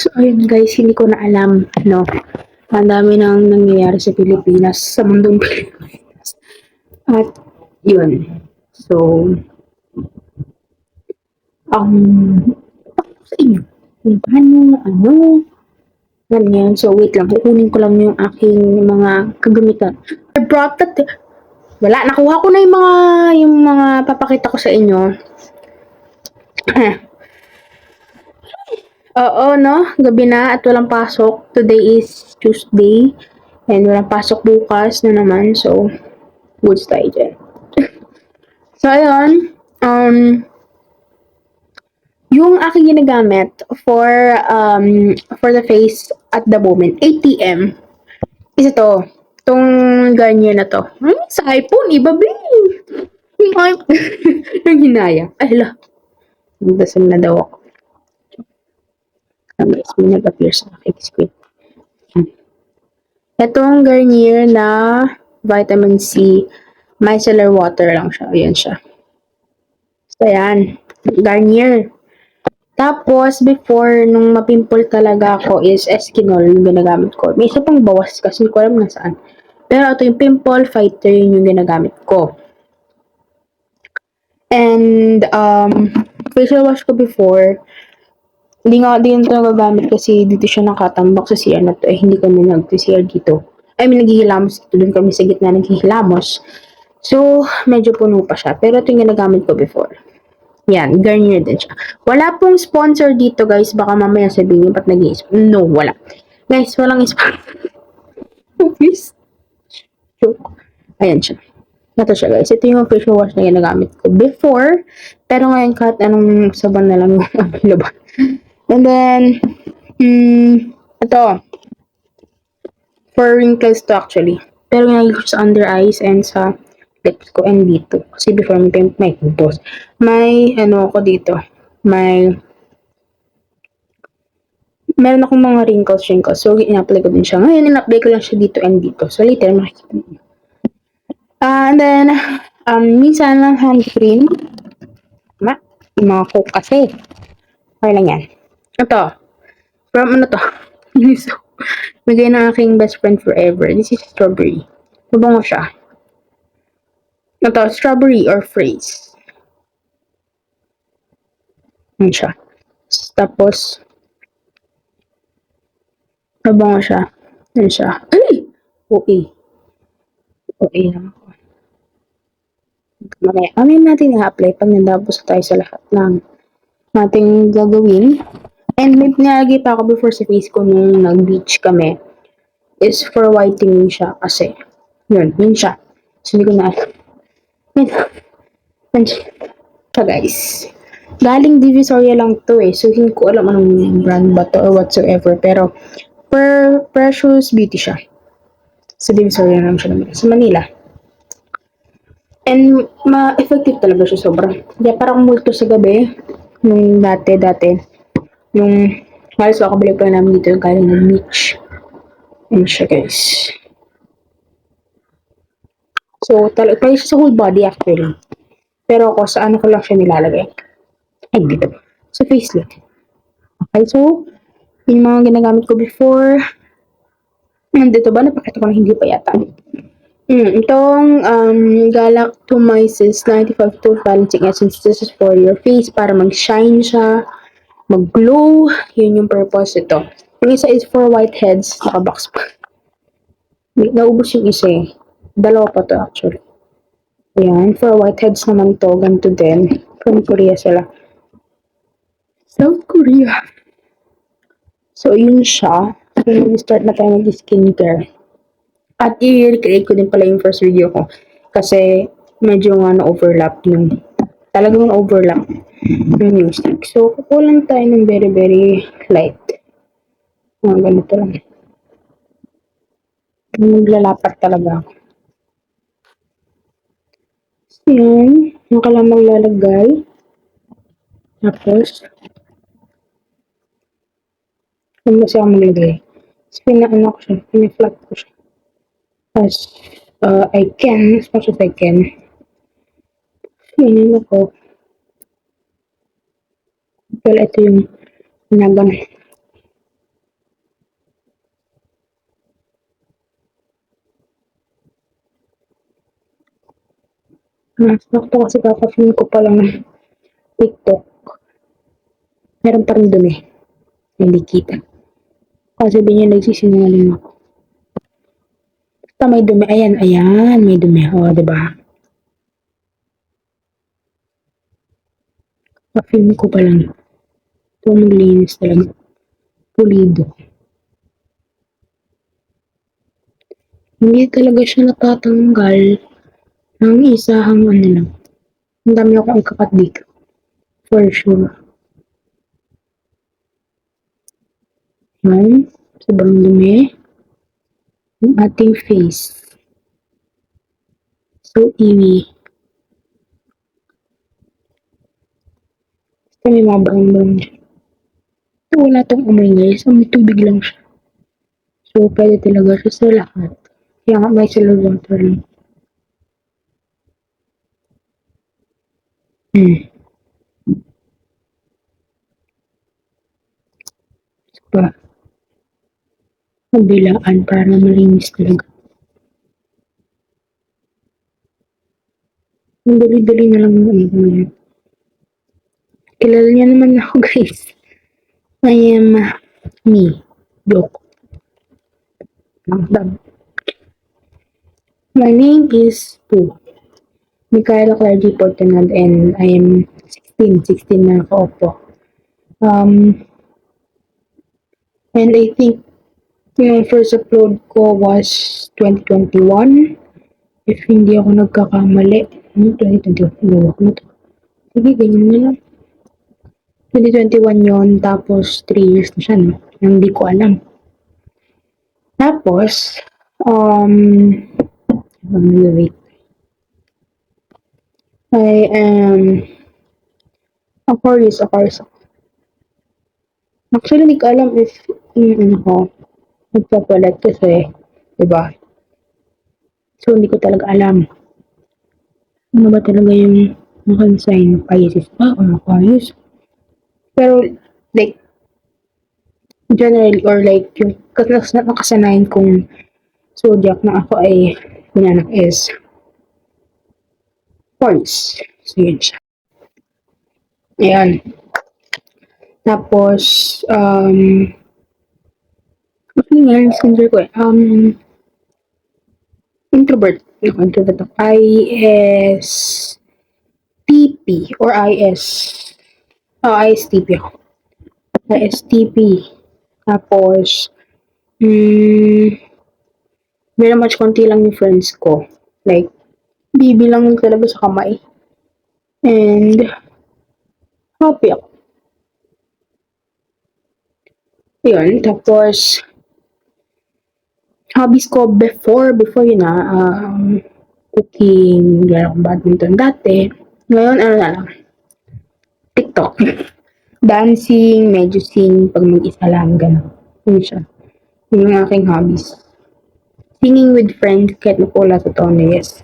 So, ayun guys, hindi ko na alam, no? Ang dami nang nangyayari sa Pilipinas, sa mundong Pilipinas. At, yun. So, sa inyo, kung paano, ganyan. So, wait lang, kukunin ko lang yung aking mga kagamitan. I brought that, wala, nakuha ko na yung mga papakita ko sa inyo. Oo, no? Gabi na at walang pasok. Today is Tuesday. And walang pasok bukas na naman. So, goods tayo dyan. So, ayun. Yung aking ginagamit for the face at the moment, ATM, is ito. Itong Garnier na to. Ay, sa iPhone, iba ba? Yung iPhone. Yung hinaya. Ay, hala. Nagdasal na daw ako. Guys, may nag-appear sa aking screen. Itong Garnier na vitamin C, micellar water lang siya. Ayan siya. So, ayan. Garnier. Tapos, before, nung mapimple talaga ako is Eskinol yung ginagamit ko. May isa pang bawas kasi hindi ko alam nasaan. Pero ito yung pimple fighter yung ginagamit ko. And, facial wash ko before, hindi ito nagagamit kasi dito siya nakatambak sa CR na to. Hindi kami nag-CR dito. Naghihilamos dito. Doon kami sa gitna naghihilamos. So, medyo puno pa siya. Pero ito yung ginagamit ko before. Yan, Garnier din siya. Wala pong sponsor dito, guys. Baka mamaya sabihin niyo, ba't nag-i-sponsor? No, wala. Guys, walang sponsor. Please. Joke. Ayan siya. Ito siya, guys. Ito yung facial wash na ginagamit ko before. Pero ngayon, kahit anong sabon na lang yung available. And then, ito. For wrinkles to actually. Pero ginagawa ko sa under eyes and sa lips ko and dito. Kasi before may pimples. May, ako dito. Meron akong mga wrinkles. So, in-apply ko din siya. Ngayon, in-apply ko lang siya dito and dito. So, later, makikita niyo. And then, minsan lang hand cream. Yung mga coke kasi. Okay lang yan. Ito. From ano to? So, bigay ng aking best friend forever. This is strawberry. Mabango siya. Ito, strawberry or phrase. Yan siya. Tapos, mabango siya. Yan siya. Ay! OA naman ko. Mamaya natin i-apply pag nandapos tayo sa lahat ng nating gagawin. And may pinalagay pa ako before sa face ko nung nag-beach kami. Is for whitening siya kasi. Yun siya. So, hindi ko na alam. Yan siya, guys. Galing Divisoria lang to eh. So, hindi ko alam anong brand ba to or whatsoever. Pero, Precious Beauty siya. Sa Divisoria naman siya naman. Sa Manila. And, ma-effective talaga siya sobra. Kaya parang multo sa gabi. Yung dati. Yung, halos kakabalik pa namin dito yung galing ng beach. Yan siya, guys. So, talaga siya sa whole body actually. Pero ako, sa ano ko lang siya nilalagay. Ay, dito. Sa face lang. Okay, so, yung mga ginagamit ko before. Dito ba? Napakita ko na hindi pa yata. Itong Galactomyces 95 2 Balancing Essence. This is for your face para mag-shine siya, mag-glow. Yun yung purpose ito. Yung isa is for whiteheads. Naka-box pa. Naubos yung isa eh. Dalawa pa to actually. Ayan. For whiteheads naman to. Ganito din. From Korea sila. South Korea. So, yun siya. So, mag-start na tayo mag-skincare. At i-recreate ko din pala yung first video ko. Kasi, medyo nga na-overlap yung talagang na-overlap yung music. So, kukulang tayo ng very, very light. Ganito lang. Maglalapat talaga ako. So, yun. Yung ka lang maglalagay. Tapos, kung kasi ako maglagay. So, pina-ano ko siya. Pina-flat ko siya. As I can. As much as I can. Yun ako. Well, ito yung nagan. Sakto kasi kaka-film ko pa lang ng TikTok. Meron pa rin dumi. Hindi kita. Kasi sabihin niya nagsisinungaling ako. Basta may dumi. Ayan, ayan. May dumi. O, diba? Ka-film ko pa lang. Ito maglinis talaga. Pulido. Hindi talaga siya natatanggal ng isahang ano lang. Ang dami akong ikakat dito. For sure. Yan. Sobrang dumi. Yung ating face. So, iwi. Basta may mga brown dyan. Ito, wala tong amoy guys. May tubig lang siya. So, pwede talaga siya sa lahat. Kaya nga may sila water lang. Pa. Mabilaan para malinis talaga. Ang dali-dali na lang yung ano yan. Kilala niya naman ako guys. I am me. Joke. My name is Pooh. Micaela Clargy Portanad and I am 16 na ako po. And I think yung first upload ko was 2021. If hindi ako nagkakamali. 2021? Lawak na to. Sige, ganyan na lang. 2021 yon tapos 3 years na siya, no? Hindi ko alam. Tapos, wait. I am Aquarius. Actually, hindi ko alam if ako magpapalat kasi, diba? So, hindi ko talaga alam. Ano ba talaga yung aking sign? Pisces ba or Aquarius? Pero, like, generally, or like, yung nakasanayan kong zodiac na ako ay pinanak is Aquarius. So, yun siya. Ayan. Tapos, ano nga yung messenger ko eh? Introvert. No, introvert ako. ISTP or IS. Oh, ISTP ako. ISTP. Tapos, very much konti lang yung friends ko. Like, bibilang talaga sa kamay. And, happy ako. Yun. Tapos, hobbies ko before yun na, cooking, laro akong badminton dati. Ngayon, ano na lang, TikTok. Dancing, medyo sing, pag mag-isa lang, gano'n. Yun siya. Yun yung aking hobbies. Singing with friends, kahit wala sa tono, yes.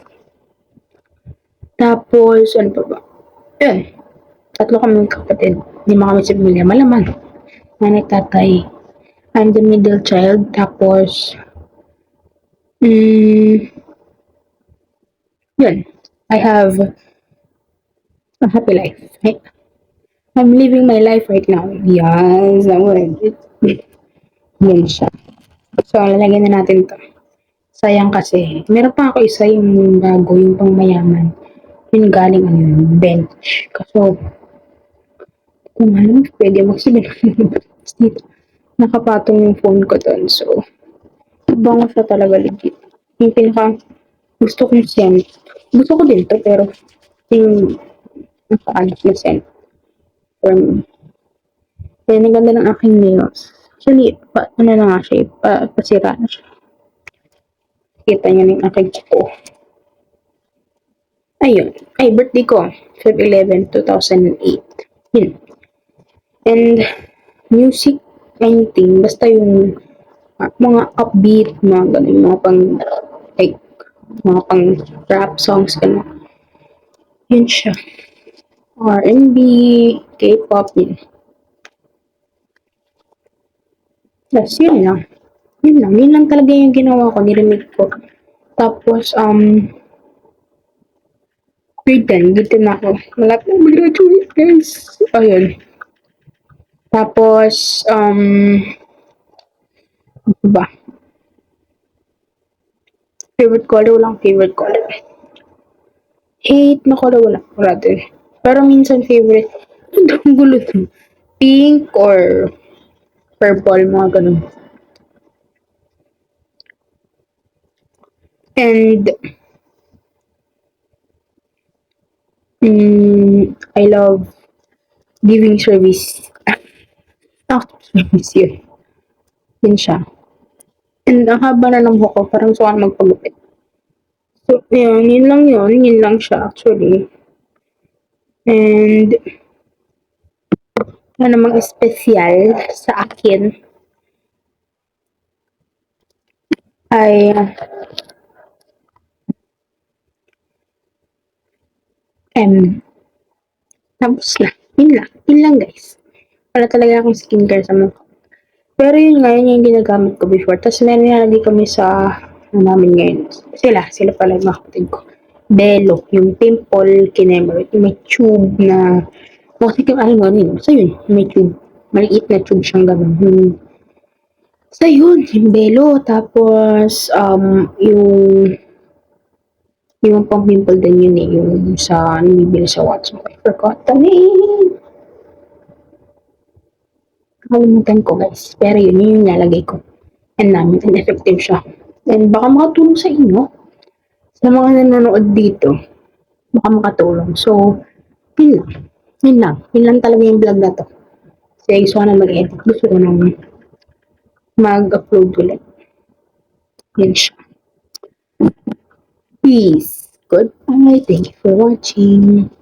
Tapos, ano pa ba? Yun. 3 kami kapatid. 5 kami sa pamilya. Malaman. Nanay, tatay. I'm the middle child. Tapos, yun. I have a happy life. I'm living my life right now. Yes, yun siya. So, lalagyan na natin to. Sayang kasi. Meron pa ako isa yung bago, yung pang mayaman. Yung galing bench. Kaso, kung alam, pwede magsimula dito. Nakapatong yung phone ko doon. So, bango siya talaga legit. Yung pinaka gusto kong scent. Gusto ko din to, pero yung nakaanak na scent. For me. Kaya ang ganda ng aking nails. Actually, ano na nga siya, pasira na siya. Kita niyo na yung aking chiko. Ayun. Ay, birthday ko. February 11, 2008. Yun. And, music, anything. Basta yung mga upbeat, mga ganun, mga pang, like, mga pang rap songs, ganun. Yun siya. R&B, K-pop, yun. Tapos, yun lang. Yun lang talaga yung ginawa ko, nirinig ko. Tapos, grade 10 na ako. Malapit na mag-graduate, guys. Ayun. Tapos, ano ba? Favorite color, walang favorite color. Hate na color, wala. Rather. Pero minsan favorite, ang gulo to. Pink or purple, mga ganun. And, I love giving service. Service yun. Yun siya. And ang haba na ng buhok ko, parang gusto ko na magpagupit. So, yun lang yun. Yun lang siya, actually. And, ano namang espesyal sa akin ay, tapos na. Yun lang. Yun lang, guys. Wala talaga akong skincare sa mukha. Pero yun nga, yun yung ginagamit ko before. Tapos meron nga lagi kami sa, ano namin ngayon. Sila pala yung mga kapatid ko. Belo, yung pimple kinemer, yung may tube na, kasi yung ano nga yun. So yun, may tube. Maliit na tube siyang gano'n. So yun, yung belo. Tapos, yung pang pimple din yun eh. Yung sa, nabibili sa Watson. I forgot the name. Nakalimutan ko guys. Pero yun yung nilalagay ko. And namin, and effective siya. And baka makatulong sa inyo. Sa mga nanonood dito. Baka makatulong. So, yun lang. Yun lang. Yun lang talaga yung vlog na to. Kasi gusto ko na mag-edit. Gusto ko na mag-upload ulit. Yun siya. Peace. Goodbye. Thank you for watching.